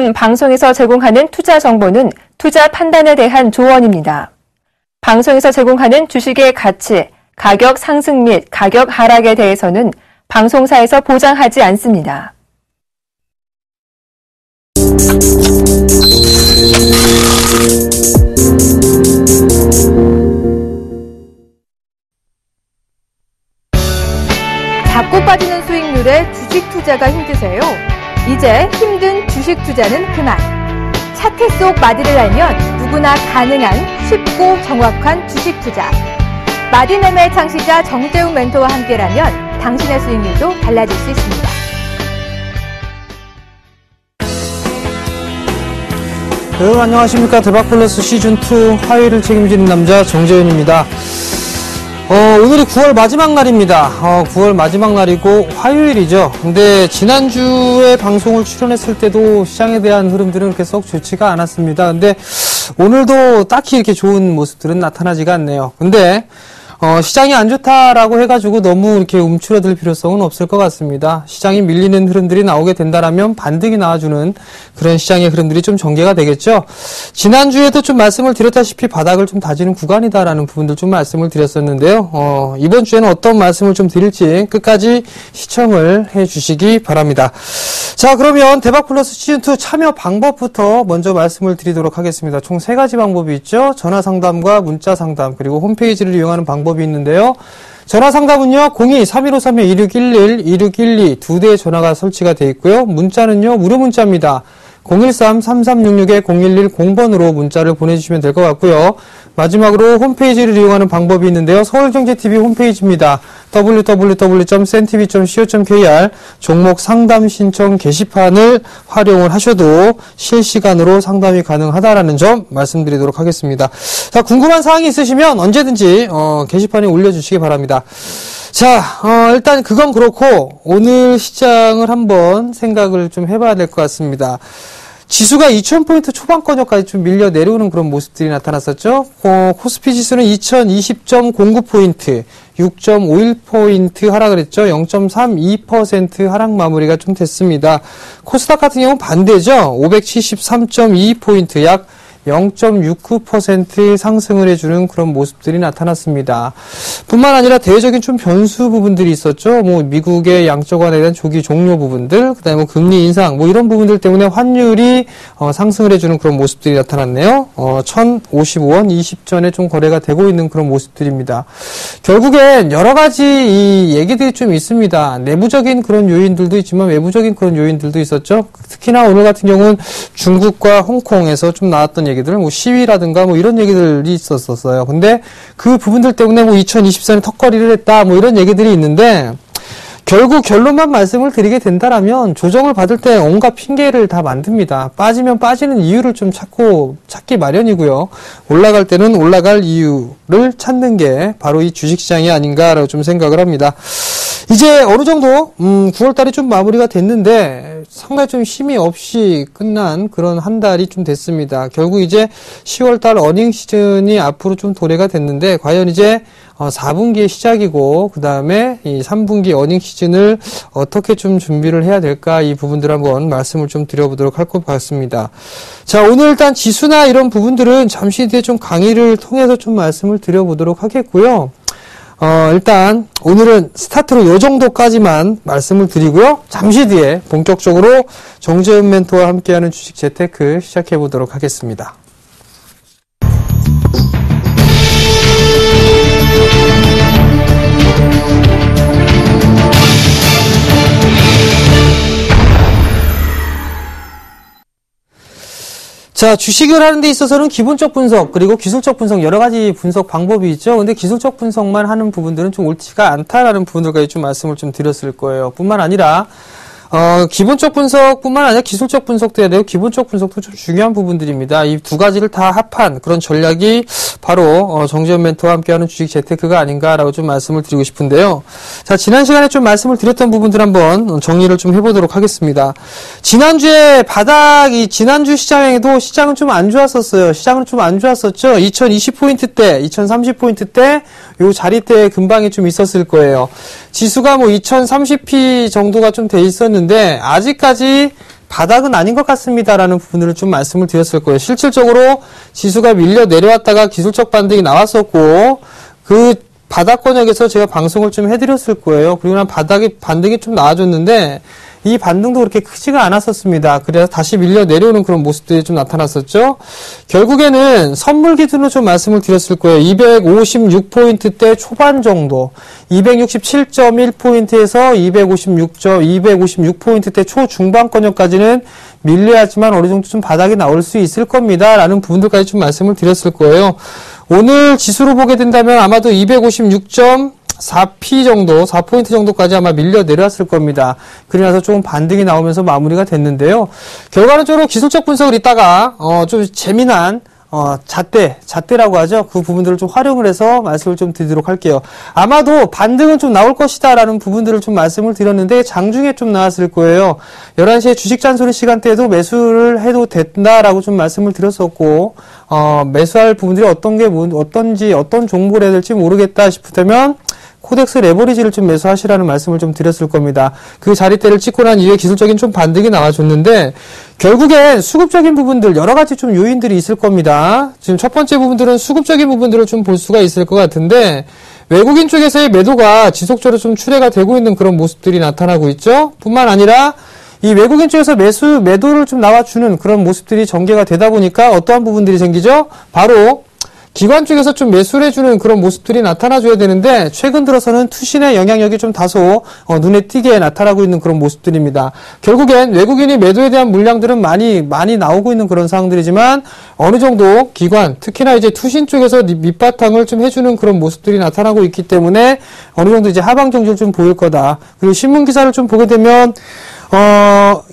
지금 방송에서 제공하는 투자 정보는 투자 판단에 대한 조언입니다. 방송에서 제공하는 주식의 가치, 가격 상승 및 가격 하락에 대해서는 방송사에서 보장하지 않습니다. 자꾸 빠지는 수익률에 주식 투자가 힘드세요? 이제 힘든 주식 투자는 그만. 차트 속 마디를 알면 누구나 가능한 쉽고 정확한 주식 투자. 마디매매 창시자 정재훈 멘토와 함께라면 당신의 수익률도 달라질 수 있습니다. 여러분 안녕하십니까. 대박플러스 시즌2 화요일을 책임지는 남자 정재훈입니다. 오늘이 9월 마지막 날입니다. 9월 마지막 날이고 화요일이죠. 근데 지난주에 방송을 출연했을 때도 시장에 대한 흐름들은 그렇게 썩 좋지가 않았습니다. 근데 오늘도 딱히 이렇게 좋은 모습들은 나타나지가 않네요. 근데 시장이 안 좋다라고 해가지고 너무 이렇게 움츠러들 필요성은 없을 것 같습니다. 시장이 밀리는 흐름들이 나오게 된다라면 반등이 나와주는 그런 시장의 흐름들이 좀 전개가 되겠죠. 지난주에도 좀 말씀을 드렸다시피 바닥을 좀 다지는 구간이다라는 부분들 좀 말씀을 드렸었는데요. 이번 주에는 어떤 말씀을 좀 드릴지 끝까지 시청을 해주시기 바랍니다. 자, 그러면 대박플러스 시즌2 참여 방법부터 먼저 말씀을 드리도록 하겠습니다. 총 3가지 방법이 있죠. 전화 상담과 문자 상담 그리고 홈페이지를 이용하는 방법이 있는데요. 전화 상담은요, 02-3153-2611, 2612 두 대의 전화가 설치가 되어 있고요. 문자는요, 무료 문자입니다. 013-3366-0110번으로 문자를 보내주시면 될 것 같고요. 마지막으로 홈페이지를 이용하는 방법이 있는데요. 서울경제TV 홈페이지입니다. www.cntv.co.kr 종목 상담 신청 게시판을 활용을 하셔도 실시간으로 상담이 가능하다라는 점 말씀드리도록 하겠습니다. 자, 궁금한 사항이 있으시면 언제든지 게시판에 올려주시기 바랍니다. 자, 일단 그건 그렇고 오늘 시장을 한번 생각을 좀 해봐야 될 것 같습니다. 지수가 2000포인트 초반권역까지 좀 밀려 내려오는 그런 모습들이 나타났었죠. 코스피 지수는 2020.09포인트, 6.51포인트 하락을 했죠. 0.32% 하락 마무리가 좀 됐습니다. 코스닥 같은 경우는 반대죠. 573.22포인트, 약 0.69% 상승을 해주는 그런 모습들이 나타났습니다. 뿐만 아니라 대외적인 좀 변수 부분들이 있었죠. 미국의 양적 완화에 대한 조기 종료 부분들, 그다음에 금리 인상, 이런 부분들 때문에 환율이 상승을 해주는 그런 모습들이 나타났네요. 1,055원 20전에 좀 거래가 되고 있는 그런 모습들입니다. 결국엔 여러 가지 이 얘기들이 좀 있습니다. 내부적인 그런 요인들도 있지만 외부적인 그런 요인들도 있었죠. 특히나 오늘 같은 경우는 중국과 홍콩에서 좀 나왔던 얘기들, 시위라든가 이런 얘기들이 있었어요. 근데 그 부분들 때문에 2024년에 턱걸이를 했다, 이런 얘기들이 있는데, 결국 결론만 말씀을 드리게 된다라면 조정을 받을 때 온갖 핑계를 다 만듭니다. 빠지면 빠지는 이유를 좀 찾기 마련이고요. 올라갈 때는 올라갈 이유를 찾는 게 바로 이 주식시장이 아닌가라고 좀 생각을 합니다. 이제 어느 정도 9월달이 좀 마무리가 됐는데 상당히 좀 힘이 없이 끝난 그런 한 달이 좀 됐습니다. 결국 이제 10월달 어닝 시즌이 앞으로 좀 도래가 됐는데 과연 이제 4분기의 시작이고 그 다음에 이 3분기 어닝 시즌을 어떻게 좀 준비를 해야 될까, 이 부분들 한번 말씀을 좀 드려보도록 할 것 같습니다. 자, 오늘 일단 지수나 이런 부분들은 잠시 뒤에 좀 강의를 통해서 좀 말씀을 드려보도록 하겠고요. 일단 오늘은 스타트로 요 정도까지만 말씀을 드리고요. 잠시 뒤에 본격적으로 정재훈 멘토와 함께하는 주식 재테크 시작해 보도록 하겠습니다. 자, 주식을 하는 데 있어서는 기본적 분석, 그리고 기술적 분석, 여러 가지 분석 방법이 있죠. 근데 기술적 분석만 하는 부분들은 좀 옳지가 않다라는 부분들까지 좀 말씀을 좀 드렸을 거예요. 뿐만 아니라, 기본적 분석뿐만 아니라 기술적 분석도 해야 되고 기본적 분석도 좀 중요한 부분들입니다. 이 두 가지를 다 합한 그런 전략이 바로 정재훈 멘토와 함께하는 주식 재테크가 아닌가라고 좀 말씀을 드리고 싶은데요. 자, 지난 시간에 좀 말씀을 드렸던 부분들 한번 정리를 좀 해보도록 하겠습니다. 지난주에 지난주 시장에도 시장은 좀 안 좋았었어요. 시장은 좀 안 좋았었죠. 2020포인트 때, 2030포인트 때 요 자리대에 근방이 좀 있었을 거예요. 지수가 2030p 정도가 좀 돼 있었는데 아직까지 바닥은 아닌 것 같습니다라는 부분들을 좀 말씀을 드렸을 거예요. 실질적으로 지수가 밀려 내려왔다가 기술적 반등이 나왔었고 그 바닥권역에서 제가 방송을 좀 해드렸을 거예요. 그리고 난 반등이 좀 나와줬는데 이 반등도 그렇게 크지가 않았었습니다. 그래서 다시 밀려 내려오는 그런 모습들이 좀 나타났었죠. 결국에는 선물 기준으로 좀 말씀을 드렸을 거예요. 256포인트대 초반 정도, 267.1포인트에서 256포인트대 초중반권역까지는 밀려야지만 어느 정도 좀 바닥이 나올 수 있을 겁니다. 라는 부분들까지 좀 말씀을 드렸을 거예요. 오늘 지수로 보게 된다면 아마도 256.4p 정도, 4포인트 정도까지 아마 밀려 내려왔을 겁니다. 그러고 나서 조금 반등이 나오면서 마무리가 됐는데요. 결과론적으로 기술적 분석을 이따가, 좀 재미난, 잣대라고 하죠. 그 부분들을 좀 활용을 해서 말씀을 좀 드리도록 할게요. 아마도 반등은 좀 나올 것이다 라는 부분들을 좀 말씀을 드렸는데 장중에 좀 나왔을 거예요. 11시에 주식 잔소리 시간대에도 매수를 해도 된다라고 좀 말씀을 드렸었고, 매수할 부분들이 어떤지, 어떤 종목을 해야 될지 모르겠다 싶다면 코덱스 레버리지를 좀 매수하시라는 말씀을 좀 드렸을 겁니다. 그 자리대를 찍고 난 이후에 기술적인 좀 반등이 나와줬는데 결국엔 수급적인 부분들 여러 가지 좀 요인들이 있을 겁니다. 지금 첫 번째 부분들은 수급적인 부분들을 좀 볼 수가 있을 것 같은데 외국인 쪽에서의 매도가 지속적으로 좀 출회가 되고 있는 그런 모습들이 나타나고 있죠. 뿐만 아니라 이 외국인 쪽에서 매도를 좀 나와주는 그런 모습들이 전개가 되다 보니까 어떠한 부분들이 생기죠? 바로 기관 쪽에서 좀 매수를 해주는 그런 모습들이 나타나줘야 되는데 최근 들어서는 투신의 영향력이 좀 다소 눈에 띄게 나타나고 있는 그런 모습들입니다. 결국엔 외국인이 매도에 대한 물량들은 많이 나오고 있는 그런 상황들이지만 어느 정도 기관, 특히나 이제 투신 쪽에서 밑바탕을 좀 해주는 그런 모습들이 나타나고 있기 때문에 어느 정도 이제 하방 정지를 좀 보일 거다. 그리고 신문 기사를 좀 보게 되면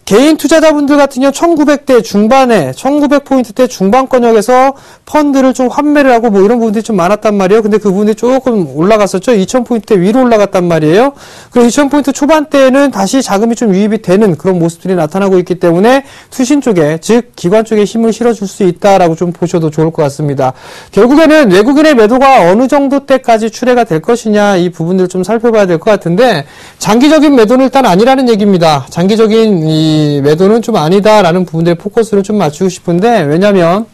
개인 투자자분들 같은 경우 1900대 중반에 1900포인트대 중반권역에서 펀드를 좀 환매를 하고 뭐 이런 부분들이 좀 많았단 말이에요. 근데 그 부분이 조금 올라갔었죠. 2000포인트대 위로 올라갔단 말이에요. 그리고 2000포인트 초반대에는 다시 자금이 좀 유입이 되는 그런 모습들이 나타나고 있기 때문에 투신 쪽에, 즉 기관 쪽에 힘을 실어줄 수 있다라고 좀 보셔도 좋을 것 같습니다. 결국에는 외국인의 매도가 어느 정도 때까지 출회가 될 것이냐 이 부분들을 좀 살펴봐야 될 것 같은데 장기적인 매도는 일단 아니라는 얘기입니다. 장기적인 이 매도는 좀 아니다라는 부분들에 포커스를 좀 맞추고 싶은데 왜냐하면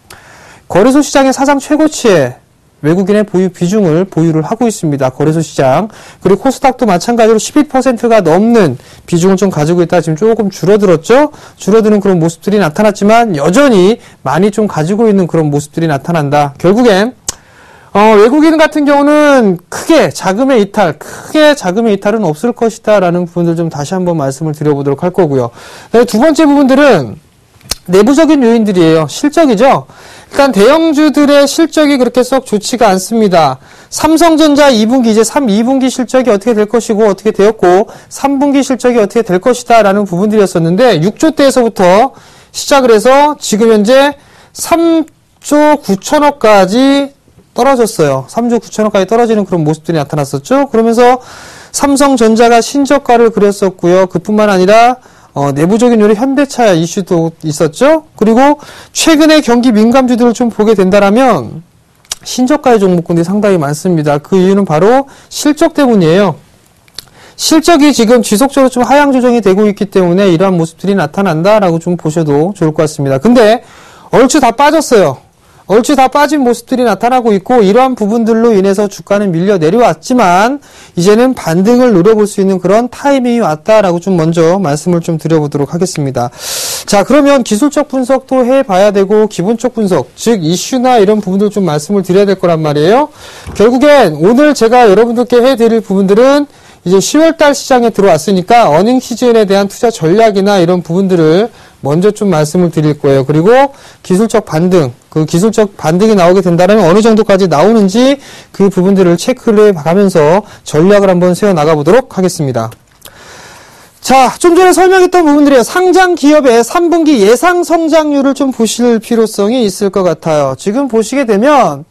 거래소 시장의 사상 최고치에 외국인의 비중을 보유를 하고 있습니다. 거래소 시장. 그리고 코스닥도 마찬가지로 12%가 넘는 비중을 좀 가지고 있다. 지금 조금 줄어들었죠? 줄어드는 그런 모습들이 나타났지만 여전히 많이 좀 가지고 있는 그런 모습들이 나타난다. 결국엔 외국인 같은 경우는 크게 자금의 이탈은 없을 것이다 라는 부분들 좀 다시 한번 말씀을 드려보도록 할 거고요. 두 번째 부분들은 내부적인 요인들이에요. 실적이죠. 일단 대형주들의 실적이 그렇게 썩 좋지가 않습니다. 삼성전자 2분기 이제 2분기 실적이 어떻게 될 것이고 어떻게 되었고 3분기 실적이 어떻게 될 것이다 라는 부분들이었었는데 6조대에서부터 시작을 해서 지금 현재 3조 9천억까지 떨어졌어요. 3조 9천억까지 떨어지는 그런 모습들이 나타났었죠. 그러면서 삼성전자가 신저가를 그렸었고요. 그뿐만 아니라 내부적인 요인 현대차 이슈도 있었죠. 그리고 최근에 경기 민감주들을 좀 보게 된다라면 신저가의 종목군들이 상당히 많습니다. 그 이유는 바로 실적 때문이에요. 실적이 지금 지속적으로 좀 하향 조정이 되고 있기 때문에 이러한 모습들이 나타난다라고 좀 보셔도 좋을 것 같습니다. 근데 얼추 다 빠졌어요. 얼추 다 빠진 모습들이 나타나고 있고 이러한 부분들로 인해서 주가는 밀려 내려왔지만 이제는 반등을 노려볼 수 있는 그런 타이밍이 왔다라고 좀 먼저 말씀을 좀 드려보도록 하겠습니다. 자, 그러면 기술적 분석도 해봐야 되고 기본적 분석, 즉 이슈나 이런 부분들 좀 말씀을 드려야 될 거란 말이에요. 결국엔 오늘 제가 여러분들께 해드릴 부분들은 이제 10월달 시장에 들어왔으니까 어닝 시즌에 대한 투자 전략이나 이런 부분들을 먼저 좀 말씀을 드릴 거예요. 그리고 기술적 반등, 그 기술적 반등이 나오게 된다면 어느 정도까지 나오는지 그 부분들을 체크를 해가면서 전략을 한번 세워나가 보도록 하겠습니다. 자, 좀 전에 설명했던 부분들이에요. 상장 기업의 3분기 예상 성장률을 좀 보실 필요성이 있을 것 같아요. 지금 보시게 되면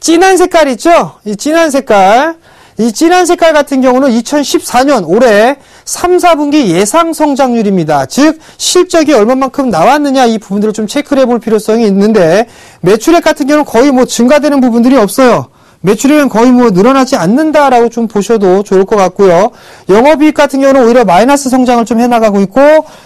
진한 색깔 있죠? 이 진한 색깔 같은 경우는 2014년 올해 3, 4분기 예상 성장률입니다. 즉 실적이 얼마만큼 나왔느냐 이 부분들을 좀 체크를 해볼 필요성이 있는데 매출액 같은 경우는 거의 뭐 증가되는 부분들이 없어요. 매출액은 거의 뭐 늘어나지 않는다라고 좀 보셔도 좋을 것 같고요. 영업이익 같은 경우는 오히려 마이너스 성장을 좀 해나가고 있고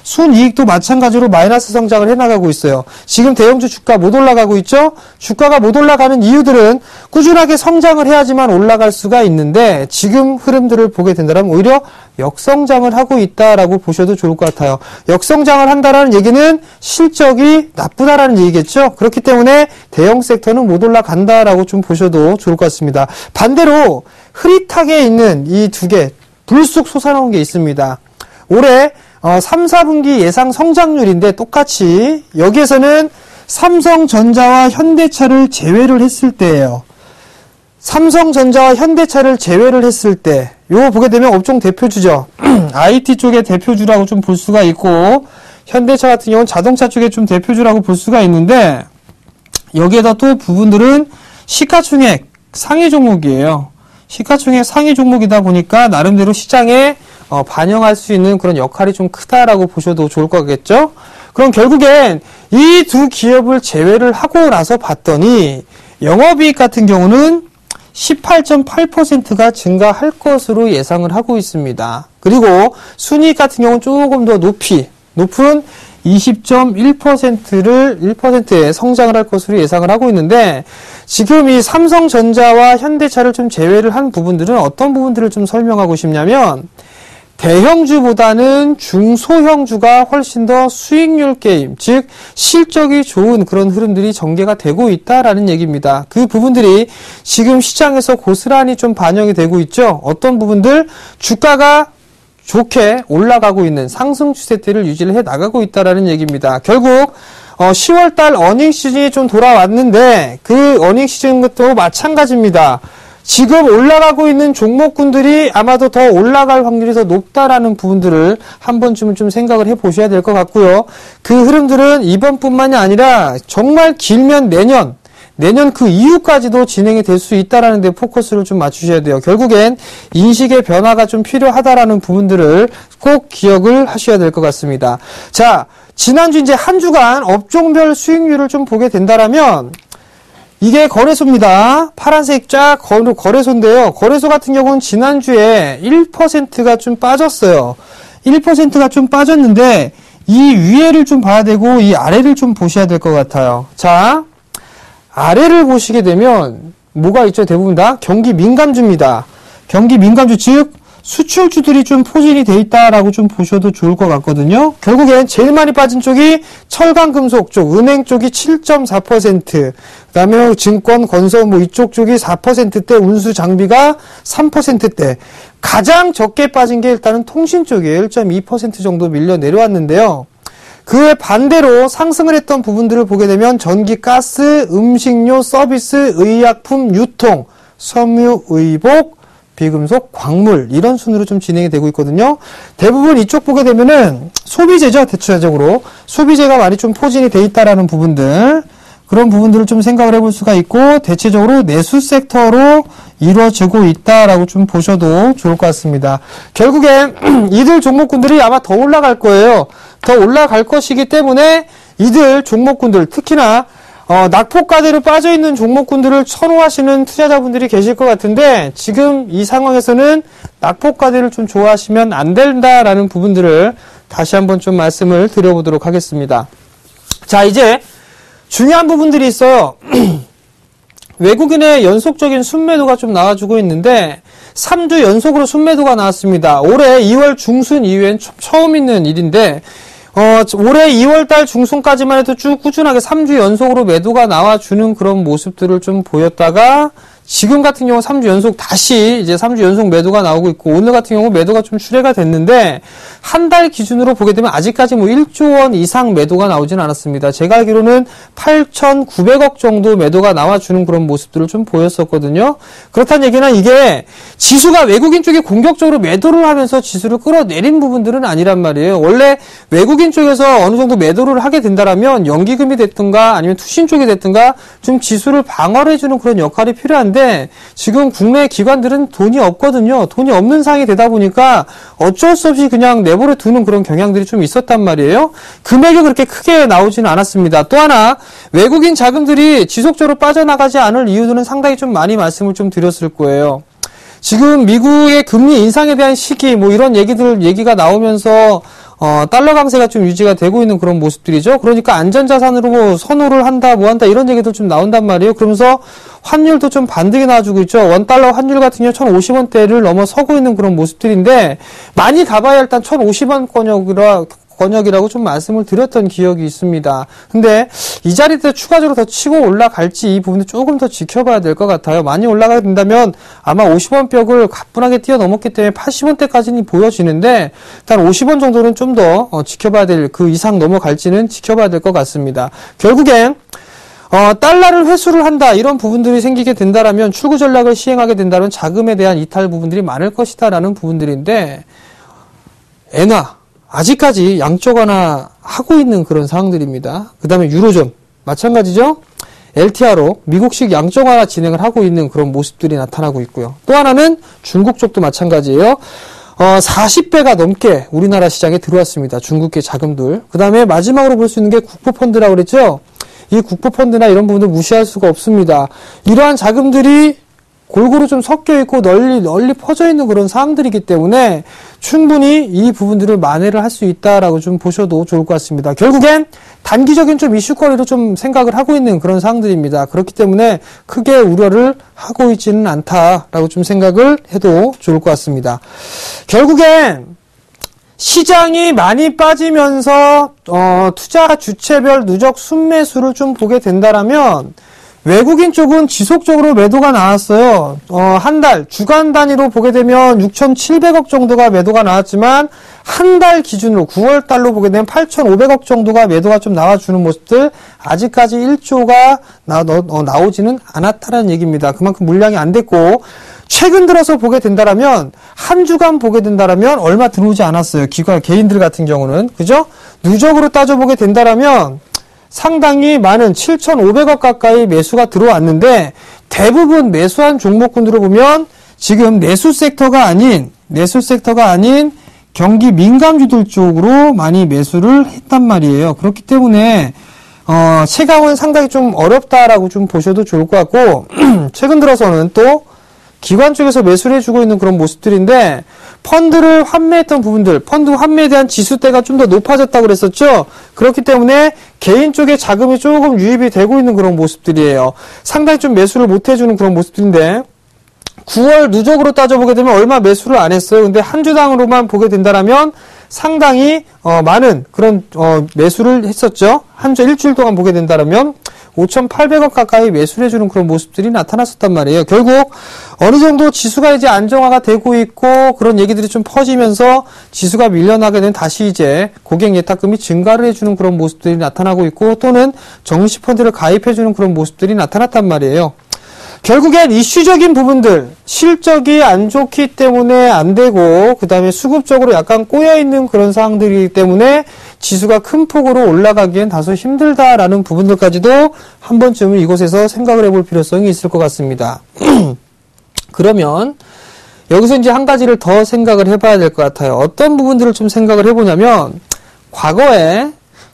순이익도 마찬가지로 마이너스 성장을 해나가고 있어요. 지금 대형주 주가 못 올라가고 있죠. 주가가 못 올라가는 이유들은 꾸준하게 성장을 해야지만 올라갈 수가 있는데 지금 흐름들을 보게 된다면 오히려 역성장을 하고 있다라고 보셔도 좋을 것 같아요. 역성장을 한다라는 얘기는 실적이 나쁘다라는 얘기겠죠. 그렇기 때문에 대형 섹터는 못 올라간다라고 좀 보셔도 좋을 것 같습니다. 반대로 흐릿하게 있는 이 두 개, 불쑥 솟아나온 게 있습니다. 올해 3, 4분기 예상 성장률인데 똑같이 여기에서는 삼성전자와 현대차를 제외를 했을 때예요. 삼성전자와 현대차를 제외를 했을 때 요거 보게 되면 업종 대표주죠. IT 쪽의 대표주라고 좀 볼 수가 있고 현대차 같은 경우는 자동차 쪽에 좀 대표주라고 볼 수가 있는데 여기에다 또 부분들은 시가총액 상위 종목이에요. 시가총액 상위 종목이다 보니까 나름대로 시장에 반영할 수 있는 그런 역할이 좀 크다라고 보셔도 좋을 거겠죠. 그럼 결국엔 이 두 기업을 제외를 하고 나서 봤더니 영업이익 같은 경우는 18.8%가 증가할 것으로 예상을 하고 있습니다. 그리고 순이익 같은 경우는 조금 더 높은 20.1%를 1%의 성장을 할 것으로 예상을 하고 있는데 지금 이 삼성전자와 현대차를 좀 제외를 한 부분들은 어떤 부분들을 좀 설명하고 싶냐면 대형주보다는 중소형주가 훨씬 더 수익률 게임, 즉 실적이 좋은 그런 흐름들이 전개가 되고 있다라는 얘기입니다. 그 부분들이 지금 시장에서 고스란히 좀 반영이 되고 있죠. 어떤 부분들 주가가 좋게 올라가고 있는 상승 추세대를 유지를 해 나가고 있다라는 얘기입니다. 결국 10월달 어닝 시즌이 좀 돌아왔는데 그 어닝 시즌 것도 마찬가지입니다. 지금 올라가고 있는 종목군들이 아마도 더 올라갈 확률이 더 높다라는 부분들을 한 번쯤은 좀 생각을 해보셔야 될 것 같고요. 그 흐름들은 이번뿐만이 아니라 정말 길면 내년 그 이후까지도 진행이 될 수 있다라는 데 포커스를 좀 맞추셔야 돼요. 결국엔 인식의 변화가 좀 필요하다라는 부분들을 꼭 기억을 하셔야 될 것 같습니다. 자, 지난주 이제 한 주간 업종별 수익률을 좀 보게 된다라면 이게 거래소입니다. 파란색 쫙 거래소인데요. 거래소 같은 경우는 지난주에 1%가 좀 빠졌어요. 1%가 좀 빠졌는데 이 위에를 좀 봐야 되고 이 아래를 좀 보셔야 될 것 같아요. 자, 아래를 보시게 되면 뭐가 있죠? 대부분 다 경기 민감주입니다. 경기 민감주 즉 수출주들이 좀 포진이 돼 있다라고 좀 보셔도 좋을 것 같거든요. 결국엔 제일 많이 빠진 쪽이 철강금속 쪽, 은행 쪽이 7.4%, 그다음에 증권, 건설 뭐 이쪽 쪽이 4%대, 운수 장비가 3%대. 가장 적게 빠진 게 일단은 통신 쪽이에요. 1.2% 정도 밀려 내려왔는데요. 그에 반대로 상승을 했던 부분들을 보게 되면 전기, 가스, 음식료, 서비스, 의약품, 유통, 섬유, 의복, 비금속, 광물 이런 순으로 좀 진행이 되고 있거든요. 대부분 이쪽 보게 되면은 소비재죠. 대체적으로 소비재가 많이 좀 포진이 돼 있다라는 부분들 그런 부분들을 좀 생각을 해볼 수가 있고 대체적으로 내수 섹터로 이루어지고 있다라고 좀 보셔도 좋을 것 같습니다. 결국엔 이들 종목군들이 아마 더 올라갈 거예요. 더 올라갈 것이기 때문에 이들 종목군들 특히나 낙폭과대로 빠져있는 종목군들을 선호하시는 투자자분들이 계실 것 같은데 지금 이 상황에서는 낙폭과대를 좀 좋아하시면 안 된다라는 부분들을 다시 한번 좀 말씀을 드려보도록 하겠습니다. 자, 이제 중요한 부분들이 있어요. 외국인의 연속적인 순매도가 좀 나와주고 있는데 3주 연속으로 순매도가 나왔습니다. 올해 2월 중순 이후엔 처음 있는 일인데 올해 2월달 중순까지만 해도 쭉 꾸준하게 3주 연속으로 매도가 나와주는 그런 모습들을 좀 보였다가 지금 같은 경우 3주 연속 다시 이제 3주 연속 매도가 나오고 있고 오늘 같은 경우 매도가 좀 출회가 됐는데 한 달 기준으로 보게 되면 아직까지 뭐 1조 원 이상 매도가 나오진 않았습니다. 제가 알기로는 8,900억 정도 매도가 나와주는 그런 모습들을 좀 보였었거든요. 그렇다는 얘기는 이게 지수가 외국인 쪽에 공격적으로 매도를 하면서 지수를 끌어내린 부분들은 아니란 말이에요. 원래 외국인 쪽에서 어느 정도 매도를 하게 된다라면 연기금이 됐든가 아니면 투신 쪽이 됐든가 좀 지수를 방어를 해주는 그런 역할이 필요한데 있는데 지금 국내 기관들은 돈이 없거든요. 돈이 없는 상황이 되다 보니까 어쩔 수 없이 그냥 내버려 두는 그런 경향들이 좀 있었단 말이에요. 금액이 그렇게 크게 나오지는 않았습니다. 또 하나 외국인 자금들이 지속적으로 빠져나가지 않을 이유들은 상당히 좀 많이 말씀을 좀 드렸을 거예요. 지금 미국의 금리 인상에 대한 시기 뭐 이런 얘기가 나오면서 달러 강세가 좀 유지가 되고 있는 그런 모습들이죠. 그러니까 안전자산으로 뭐 선호를 한다, 뭐 한다, 이런 얘기도 좀 나온단 말이에요. 그러면서 환율도 좀 반등이 나와주고 있죠. 원달러 환율 같은 경우 1,050원대를 넘어서고 있는 그런 모습들인데, 많이 가봐야 일단 1,050원 권역이라고 좀 말씀을 드렸던 기억이 있습니다. 근데 이 자리 때 추가적으로 더 치고 올라갈지 이 부분도 조금 더 지켜봐야 될 것 같아요. 많이 올라가게 된다면 아마 50원 벽을 가뿐하게 뛰어넘었기 때문에 80원대까지는 보여지는데, 일단 50원 정도는 좀 더 지켜봐야 될, 그 이상 넘어갈지는 지켜봐야 될 것 같습니다. 결국엔 달러를 회수를 한다, 이런 부분들이 생기게 된다라면, 출구 전략을 시행하게 된다면 자금에 대한 이탈 부분들이 많을 것이다라는 부분들인데, 엔화 아직까지 양적 완화 하고 있는 그런 상황들입니다. 그 다음에 유로존 마찬가지죠. LTR로 미국식 양적 완화 진행을 하고 있는 그런 모습들이 나타나고 있고요. 또 하나는 중국 쪽도 마찬가지예요. 40배가 넘게 우리나라 시장에 들어왔습니다. 중국계 자금들. 그 다음에 마지막으로 볼 수 있는 게 국부펀드라고 그랬죠. 이 국부펀드나 이런 부분들 무시할 수가 없습니다. 이러한 자금들이 골고루 좀 섞여 있고 널리 퍼져 있는 그런 사항들이기 때문에 충분히 이 부분들을 만회를 할 수 있다라고 좀 보셔도 좋을 것 같습니다. 결국엔 단기적인 좀 이슈거리로 좀 생각을 하고 있는 그런 사항들입니다. 그렇기 때문에 크게 우려를 하고 있지는 않다라고 좀 생각을 해도 좋을 것 같습니다. 결국엔 시장이 많이 빠지면서 투자 주체별 누적 순매수를 좀 보게 된다라면, 외국인 쪽은 지속적으로 매도가 나왔어요. 한 달, 주간 단위로 보게 되면 6,700억 정도가 매도가 나왔지만, 한 달 기준으로 9월 달로 보게 되면 8,500억 정도가 매도가 좀 나와주는 모습들, 아직까지 1조가 나오지는 않았다는 얘기입니다. 그만큼 물량이 안 됐고, 최근 들어서 보게 된다라면, 한 주간 보게 된다라면 얼마 들어오지 않았어요. 개인들 같은 경우는. 그죠? 누적으로 따져보게 된다라면, 상당히 많은 7,500억 가까이 매수가 들어왔는데, 대부분 매수한 종목군으로 보면 지금 내수 섹터가 아닌 경기 민감주들 쪽으로 많이 매수를 했단 말이에요. 그렇기 때문에 체감은 상당히 좀 어렵다라고 좀 보셔도 좋을 것 같고, 최근 들어서는 또 기관 쪽에서 매수를 해주고 있는 그런 모습들인데, 펀드를 환매했던 부분들, 펀드 환매에 대한 지수대가 좀 더 높아졌다고 그랬었죠. 그렇기 때문에 개인 쪽에 자금이 조금 유입이 되고 있는 그런 모습들이에요. 상당히 좀 매수를 못 해주는 그런 모습들인데, 9월 누적으로 따져보게 되면 얼마 매수를 안 했어요. 근데 한 주당으로만 보게 된다라면 상당히 많은 그런 매수를 했었죠. 한 주 일주일 동안 보게 된다라면 5,800억 가까이 매수를 해주는 그런 모습들이 나타났었단 말이에요. 결국 어느 정도 지수가 이제 안정화가 되고 있고, 그런 얘기들이 좀 퍼지면서 지수가 밀려나게 되면 다시 이제 고객 예탁금이 증가를 해주는 그런 모습들이 나타나고 있고, 또는 정시펀드를 가입해주는 그런 모습들이 나타났단 말이에요. 결국엔 이슈적인 부분들, 실적이 안 좋기 때문에 안 되고, 그 다음에 수급적으로 약간 꼬여있는 그런 상황들이기 때문에 지수가 큰 폭으로 올라가기엔 다소 힘들다라는 부분들까지도 한 번쯤은 이곳에서 생각을 해볼 필요성이 있을 것 같습니다. 그러면 여기서 이제 한 가지를 더 생각을 해봐야 될 것 같아요. 어떤 부분들을 좀 생각을 해보냐면, 과거에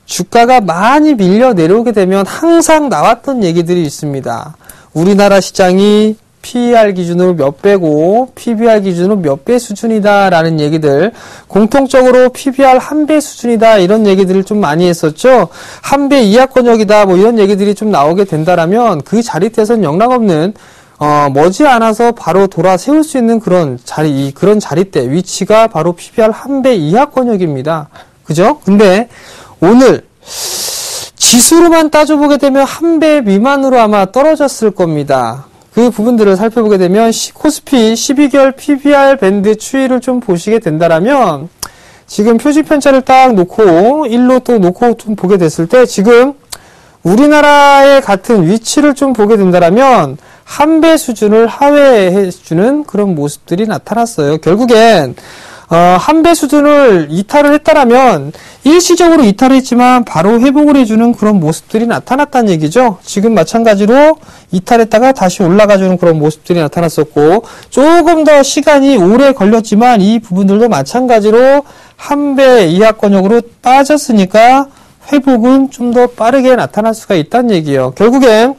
주가가 많이 밀려 내려오게 되면 항상 나왔던 얘기들이 있습니다. 우리나라 시장이 PER 기준으로 몇 배고 PBR 기준으로 몇 배 수준이다라는 얘기들, 공통적으로 PBR 1배 수준이다, 이런 얘기들을 좀 많이 했었죠. 1배 이하권역이다, 뭐 이런 얘기들이 좀 나오게 된다라면 그 자리대에서는 영락없는 머지않아서 바로 돌아 세울 수 있는 그런 자리대 위치가 바로 PBR 1배 이하권역입니다. 그죠? 근데 오늘 지수로만 따져보게 되면 1배 미만으로 아마 떨어졌을 겁니다. 그 부분들을 살펴보게 되면 코스피 12개월 PBR 밴드 추이를 좀 보시게 된다라면, 지금 표시 편차를 딱 놓고 1로 또 놓고 좀 보게 됐을 때, 지금 우리나라의 같은 위치를 좀 보게 된다라면 1배 수준을 하회해주는 그런 모습들이 나타났어요. 결국엔 한배 수준을 이탈을 했다라면 일시적으로 이탈을 했지만 바로 회복을 해주는 그런 모습들이 나타났다는 얘기죠. 지금 마찬가지로 이탈했다가 다시 올라가주는 그런 모습들이 나타났었고, 조금 더 시간이 오래 걸렸지만 이 부분들도 마찬가지로 한배 이하권역으로 빠졌으니까 회복은 좀 더 빠르게 나타날 수가 있다는 얘기예요. 결국엔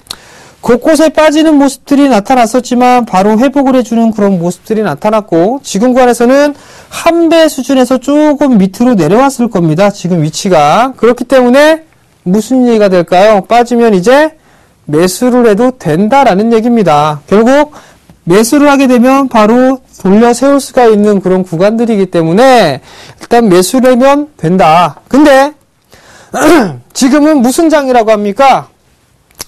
곳곳에 빠지는 모습들이 나타났었지만 바로 회복을 해주는 그런 모습들이 나타났고, 지금 구간에서는 한배 수준에서 조금 밑으로 내려왔을 겁니다. 지금 위치가. 그렇기 때문에 무슨 얘기가 될까요? 빠지면 이제 매수를 해도 된다라는 얘기입니다. 결국 매수를 하게 되면 바로 돌려 세울 수가 있는 그런 구간들이기 때문에 일단 매수를 하면 된다. 근데 지금은 무슨 장이라고 합니까?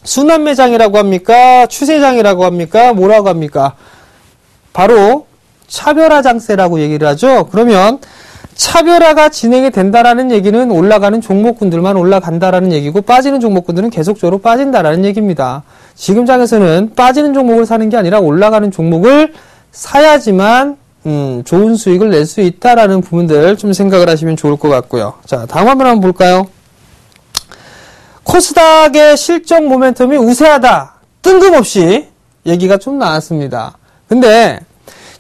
순환매장이라고 합니까? 추세장이라고 합니까? 뭐라고 합니까? 바로 차별화 장세라고 얘기를 하죠. 그러면 차별화가 진행이 된다라는 얘기는 올라가는 종목군들만 올라간다라는 얘기고, 빠지는 종목군들은 계속적으로 빠진다라는 얘기입니다. 지금 장에서는 빠지는 종목을 사는 게 아니라 올라가는 종목을 사야지만 좋은 수익을 낼 수 있다라는 부분들 좀 생각을 하시면 좋을 것 같고요. 자, 다음 한번 볼까요? 코스닥의 실적 모멘텀이 우세하다. 뜬금없이 얘기가 좀 나왔습니다. 근데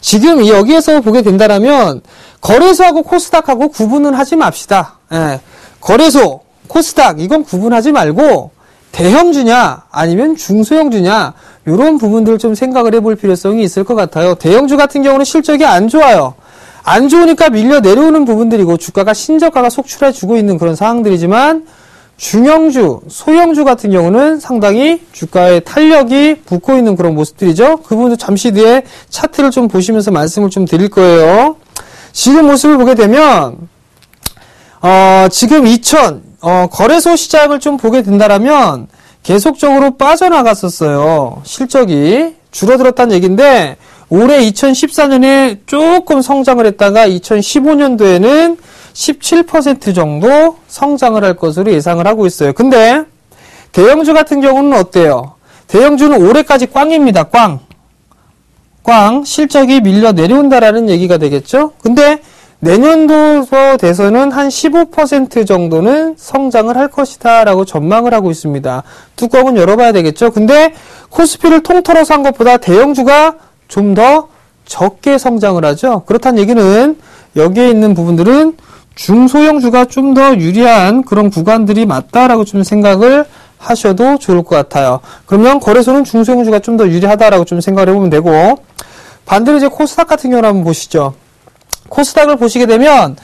지금 여기에서 보게 된다라면 거래소하고 코스닥하고 구분은 하지 맙시다. 예. 거래소, 코스닥 이건 구분하지 말고 대형주냐 아니면 중소형주냐 이런 부분들을 좀 생각을 해볼 필요성이 있을 것 같아요. 대형주 같은 경우는 실적이 안 좋아요. 안 좋으니까 밀려 내려오는 부분들이고 주가가 신저가가 속출해주고 있는 그런 상황들이지만, 중형주, 소형주 같은 경우는 상당히 주가의 탄력이 붙고 있는 그런 모습들이죠. 그 부분도 잠시 뒤에 차트를 좀 보시면서 말씀을 좀 드릴 거예요. 지금 모습을 보게 되면 지금 거래소 시장을 좀 보게 된다라면 계속적으로 빠져나갔었어요. 실적이 줄어들었다는 얘기인데, 올해 2014년에 조금 성장을 했다가 2015년도에는 17% 정도 성장을 할 것으로 예상을 하고 있어요. 근데 대형주 같은 경우는 어때요? 대형주는 올해까지 꽝입니다. 꽝. 실적이 밀려 내려온다라는 얘기가 되겠죠? 근데 내년도 돼서는 한 15% 정도는 성장을 할 것이다 라고 전망을 하고 있습니다. 뚜껑은 열어봐야 되겠죠? 근데 코스피를 통틀어서 한 것보다 대형주가 좀 더 적게 성장을 하죠. 그렇다는 얘기는 여기에 있는 부분들은 중소형주가 좀 더 유리한 그런 구간들이 맞다라고 좀 생각을 하셔도 좋을 것 같아요. 그러면 거래소는 중소형주가 좀 더 유리하다라고 좀 생각을 해보면 되고, 반대로 이제 코스닥 같은 경우를 한번 보시죠. 코스닥을 보시게 되면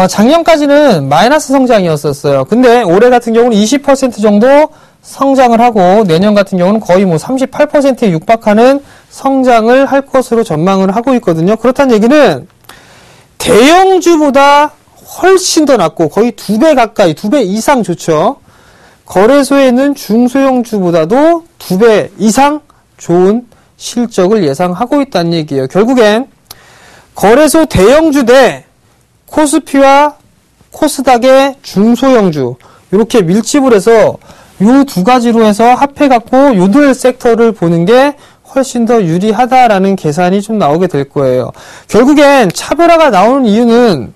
작년까지는 마이너스 성장이었었어요. 근데 올해 같은 경우는 20% 정도 성장을 하고, 내년 같은 경우는 거의 38%에 육박하는 성장을 할 것으로 전망을 하고 있거든요. 그렇다는 얘기는 대형주보다 훨씬 더 낫고 거의 2배 가까이, 2배 이상 좋죠. 거래소에 있는 중소형주보다도 2배 이상 좋은 실적을 예상하고 있다는 얘기예요. 결국엔 거래소 대형주 대 코스피와 코스닥의 중소형주, 이렇게 밀집을 해서 요 두 가지로 해서 합해갖고 요들 섹터를 보는 게 훨씬 더 유리하다라는 계산이 좀 나오게 될 거예요. 결국엔 차별화가 나오는 이유는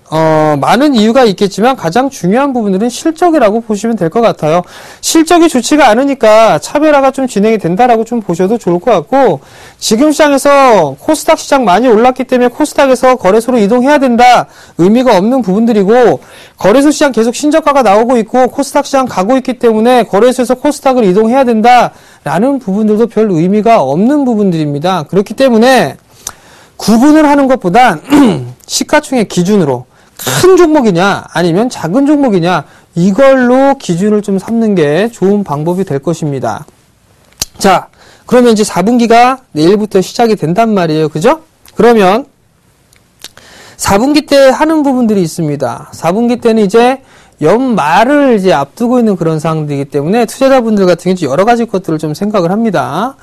많은 이유가 있겠지만 가장 중요한 부분들은 실적이라고 보시면 될 것 같아요. 실적이 좋지가 않으니까 차별화가 좀 진행이 된다라고 좀 보셔도 좋을 것 같고, 지금 시장에서 코스닥 시장 많이 올랐기 때문에 코스닥에서 거래소로 이동해야 된다 의미가 없는 부분들이고, 거래소 시장 계속 신저가가 나오고 있고 코스닥 시장 가고 있기 때문에 거래소에서 코스닥을 이동해야 된다 라는 부분들도 별 의미가 없는 부분들입니다. 그렇기 때문에 구분을 하는 것보단 시가총액 기준으로 큰 종목이냐 아니면 작은 종목이냐 이걸로 기준을 좀 삼는 게 좋은 방법이 될 것입니다. 자, 그러면 이제 4분기가 내일부터 시작이 된단 말이에요. 그죠? 그러면 4분기 때 하는 부분들이 있습니다. 4분기 때는 이제 연말을 이제 앞두고 있는 그런 상황이기 때문에 투자자분들 같은 경우 여러 가지 것들을 좀 생각을 합니다.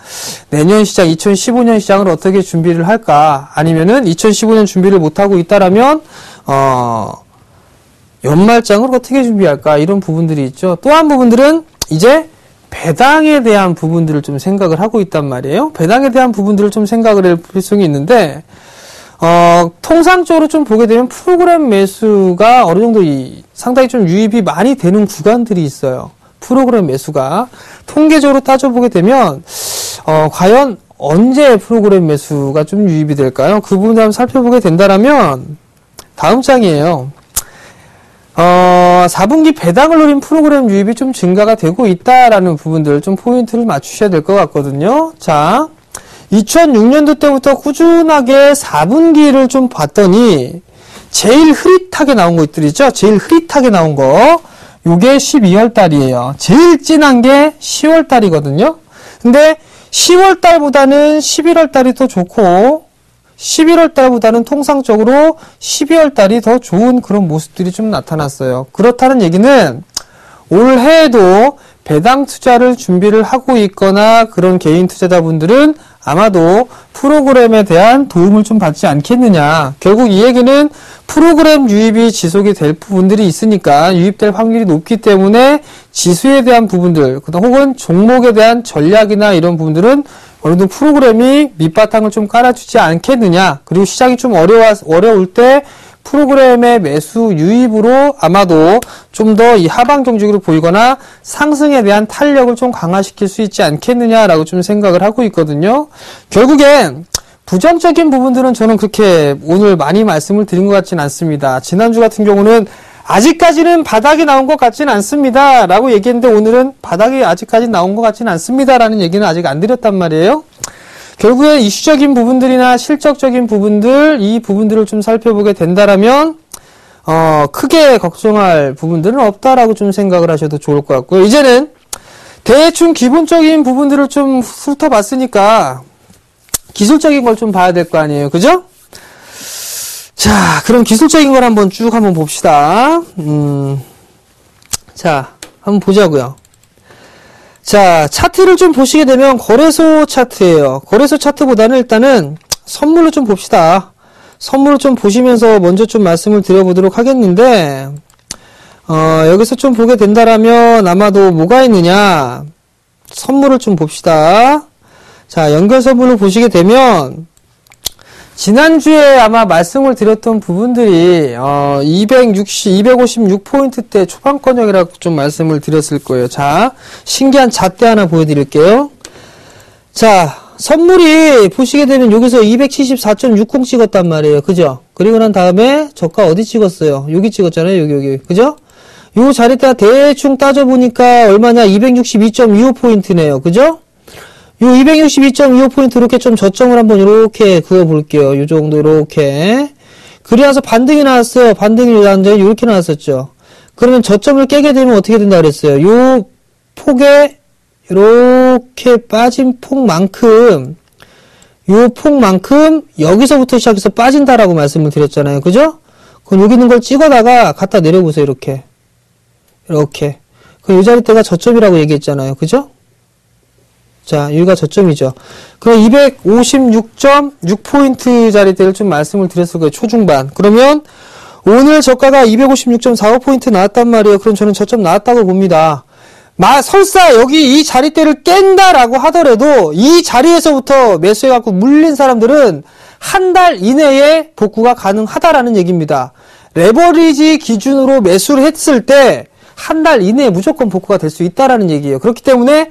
내년 시장, 2015년 시장을 어떻게 준비를 할까? 아니면은 2015년 준비를 못하고 있다라면, 연말장을 어떻게 준비할까? 이런 부분들이 있죠. 또 한 부분들은 이제 배당에 대한 부분들을 좀 생각을 하고 있단 말이에요. 배당에 대한 부분들을 좀 생각을 할 필요성이 있는데, 통상적으로 좀 보게 되면 프로그램 매수가 어느 정도 상당히 좀 유입이 많이 되는 구간들이 있어요. 프로그램 매수가. 통계적으로 따져보게 되면, 과연 언제 프로그램 매수가 좀 유입이 될까요? 그 부분을 한번 살펴보게 된다면, 다음 장이에요. 4분기 배당을 노린 프로그램 유입이 좀 증가가 되고 있다라는 부분들 좀 포인트를 맞추셔야 될 것 같거든요. 자, 2006년도 때부터 꾸준하게 4분기를 좀 봤더니 제일 흐릿하게 나온 것들 있죠? 제일 흐릿하게 나온 거. 요게 12월 달이에요. 제일 진한 게 10월 달이거든요. 근데 10월 달보다는 11월 달이 더 좋고 11월 달보다는 통상적으로 12월 달이 더 좋은 그런 모습들이 좀 나타났어요. 그렇다는 얘기는 올해에도 배당 투자를 준비를 하고 있거나 그런 개인 투자자분들은 아마도 프로그램에 대한 도움을 좀 받지 않겠느냐. 결국 이 얘기는 프로그램 유입이 지속이 될 부분들이 있으니까 유입될 확률이 높기 때문에 지수에 대한 부분들, 혹은 종목에 대한 전략이나 이런 부분들은 어느 정도 프로그램이 밑바탕을 좀 깔아주지 않겠느냐. 그리고 시장이 좀 어려울 때 프로그램의 매수 유입으로 아마도 좀 더 이 하방 경직으로 보이거나 상승에 대한 탄력을 좀 강화시킬 수 있지 않겠느냐라고 좀 생각을 하고 있거든요. 결국엔 부정적인 부분들은 저는 그렇게 오늘 많이 말씀을 드린 것 같지는 않습니다. 지난주 같은 경우는 아직까지는 바닥이 나온 것 같지는 않습니다 라고 얘기했는데 오늘은 바닥이 아직까지 나온 것 같지는 않습니다 라는 얘기는 아직 안 드렸단 말이에요. 결국에 이슈적인 부분들이나 실적적인 부분들, 이 부분들을 좀 살펴보게 된다라면 크게 걱정할 부분들은 없다라고 좀 생각을 하셔도 좋을 것 같고요. 이제는 대충 기본적인 부분들을 좀 훑어봤으니까 기술적인 걸 좀 봐야 될 거 아니에요. 그죠? 자, 그럼 기술적인 걸 한번 쭉 한번 봅시다. 자, 한번 보자고요. 자, 차트를 좀 보시게 되면 거래소 차트예요. 거래소 차트보다는 일단은 선물로 좀 봅시다. 선물을 좀 보시면서 먼저 좀 말씀을 드려보도록 하겠는데, 여기서 좀 보게 된다라면 아마도 뭐가 있느냐. 선물을 좀 봅시다. 자, 연결 선물을 보시게 되면, 지난주에 아마 말씀을 드렸던 부분들이 256포인트대 초반권역이라고 좀 말씀을 드렸을 거예요. 자, 신기한 잣대 하나 보여드릴게요. 자, 선물이 보시게 되면 여기서 274.60 찍었단 말이에요. 그죠? 그리고 난 다음에 저가 어디 찍었어요? 여기 찍었잖아요. 여기. 그죠? 요 자리대가 대충 따져보니까 얼마냐? 262.25포인트네요. 그죠? 요 262.25포인트 이렇게 좀 저점을 한번 이렇게 그어볼게요. 요 정도 이렇게. 그래서 반등이 나왔어요. 반등이 나왔는데 이렇게 나왔었죠. 그러면 저점을 깨게 되면 어떻게 된다 그랬어요? 요 폭에 이렇게 빠진 폭만큼 요 폭만큼 여기서부터 시작해서 빠진다라고 말씀을 드렸잖아요. 그죠? 그럼 여기 있는 걸 찍어다가 갖다 내려보세요. 이렇게. 그럼 요 자리대가 저점이라고 얘기했잖아요. 그죠? 자, 여기가 저점이죠. 그럼 256.6포인트 자리대를 좀 말씀을 드렸을 거예요. 초중반. 그러면 오늘 저가가 256.45포인트 나왔단 말이에요. 그럼 저는 저점 나왔다고 봅니다. 설사 여기 이 자리대를 깬다라고 하더라도 이 자리에서부터 매수해갖고 물린 사람들은 한 달 이내에 복구가 가능하다라는 얘기입니다. 레버리지 기준으로 매수를 했을 때 한 달 이내에 무조건 복구가 될 수 있다라는 얘기예요. 그렇기 때문에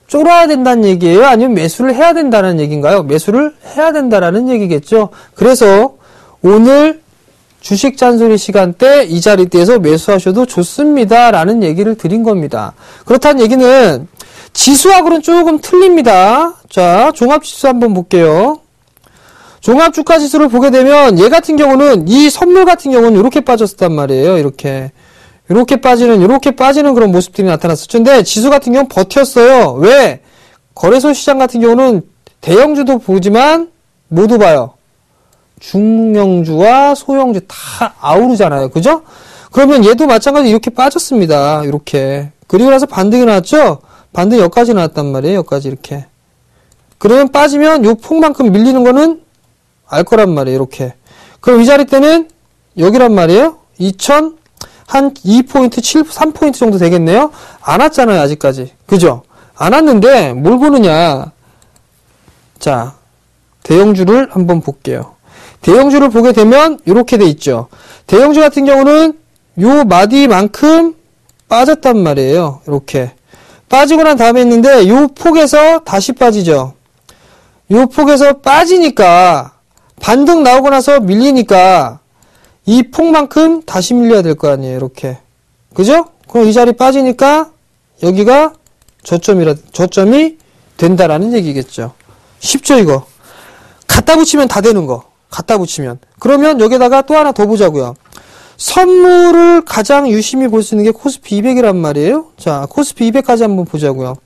쫄아야 된다는 얘기예요? 아니면 매수를 해야 된다는 얘기인가요? 매수를 해야 된다라는 얘기겠죠. 그래서 오늘 주식 잔소리 시간대 이 자리대에서 매수하셔도 좋습니다 라는 얘기를 드린 겁니다. 그렇다는 얘기는 지수하고는 조금 틀립니다. 자, 종합지수 한번 볼게요. 종합주가지수를 보게 되면 얘 같은 경우는 이 선물 같은 경우는 이렇게 빠졌단 말이에요. 이렇게 빠지는 그런 모습들이 나타났었죠. 근데 지수 같은 경우는 버텼어요. 왜? 거래소 시장 같은 경우는 대형주도 보지만 모두 봐요. 중형주와 소형주 다 아우르잖아요. 그죠? 그러면 얘도 마찬가지로 이렇게 빠졌습니다. 이렇게. 그리고 나서 반등이 나왔죠? 반등이 여기까지 나왔단 말이에요. 여기까지 이렇게. 그러면 빠지면 요 폭만큼 밀리는 거는 알 거란 말이에요. 이렇게. 그럼 이 자리 때는 여기란 말이에요. 한 2포인트, 3포인트 정도 되겠네요? 안 왔잖아요, 아직까지. 그죠? 안 왔는데, 뭘 보느냐. 자, 대형주를 한번 볼게요. 대형주를 보게 되면 이렇게 돼 있죠. 대형주 같은 경우는 요 마디만큼 빠졌단 말이에요. 이렇게 빠지고 난 다음에 있는데 요 폭에서 다시 빠지죠. 요 폭에서 빠지니까 반등 나오고 나서 밀리니까 이 폭만큼 다시 밀려야 될 거 아니에요. 이렇게. 그죠? 그럼 이 자리 빠지니까 여기가 저점이 된다라는 얘기겠죠. 쉽죠, 이거? 갖다 붙이면 다 되는 거. 갖다 붙이면. 그러면 여기다가 또 하나 더 보자고요. 선물을 가장 유심히 볼 수 있는 게 코스피 200이란 말이에요. 자, 코스피 200까지 한번 보자고요.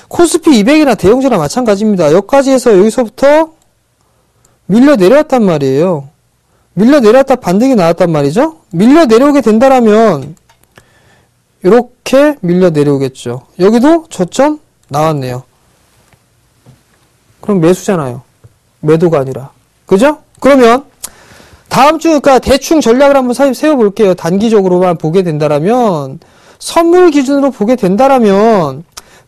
코스피 200이나 대형주나 마찬가지입니다. 여기까지 해서 여기서부터 밀려 내려왔단 말이에요. 밀려 내려왔다 반등이 나왔단 말이죠. 밀려 내려오게 된다라면 이렇게 밀려 내려오겠죠. 여기도 저점 나왔네요. 그럼 매수잖아요. 매도가 아니라. 그죠? 그러면 다음 주, 그러니까 대충 전략을 한번 세워볼게요. 단기적으로만 보게 된다라면, 선물 기준으로 보게 된다라면,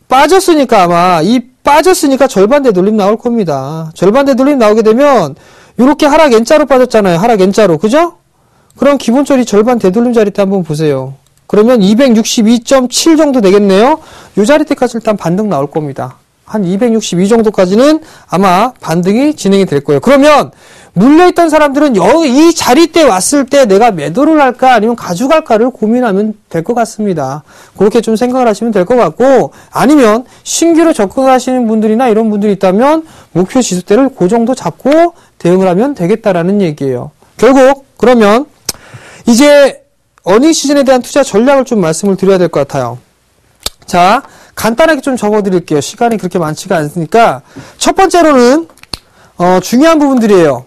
빠졌으니까 아마, 빠졌으니까 절반 되돌림 나올 겁니다. 절반 되돌림 나오게 되면, 요렇게 하락 N자로 빠졌잖아요. 하락 N자로. 그죠? 그럼 기본적으로 절반 되돌림 자리대 한번 보세요. 그러면 262.7 정도 되겠네요. 요 자리대까지 일단 반등 나올 겁니다. 한 262 정도까지는 아마 반등이 진행이 될 거예요. 그러면 물려있던 사람들은 이 자리대 왔을 때 내가 매도를 할까 아니면 가져갈까를 고민하면 될 것 같습니다. 그렇게 좀 생각을 하시면 될 것 같고, 아니면 신규로 접근하시는 분들이나 이런 분들이 있다면 목표 지수대를 그 정도 잡고 대응을 하면 되겠다라는 얘기예요. 결국 그러면 이제 어닝 시즌에 대한 투자 전략을 좀 말씀을 드려야 될 것 같아요. 자, 간단하게 좀 적어드릴게요. 시간이 그렇게 많지가 않으니까. 첫 번째로는 중요한 부분들이에요.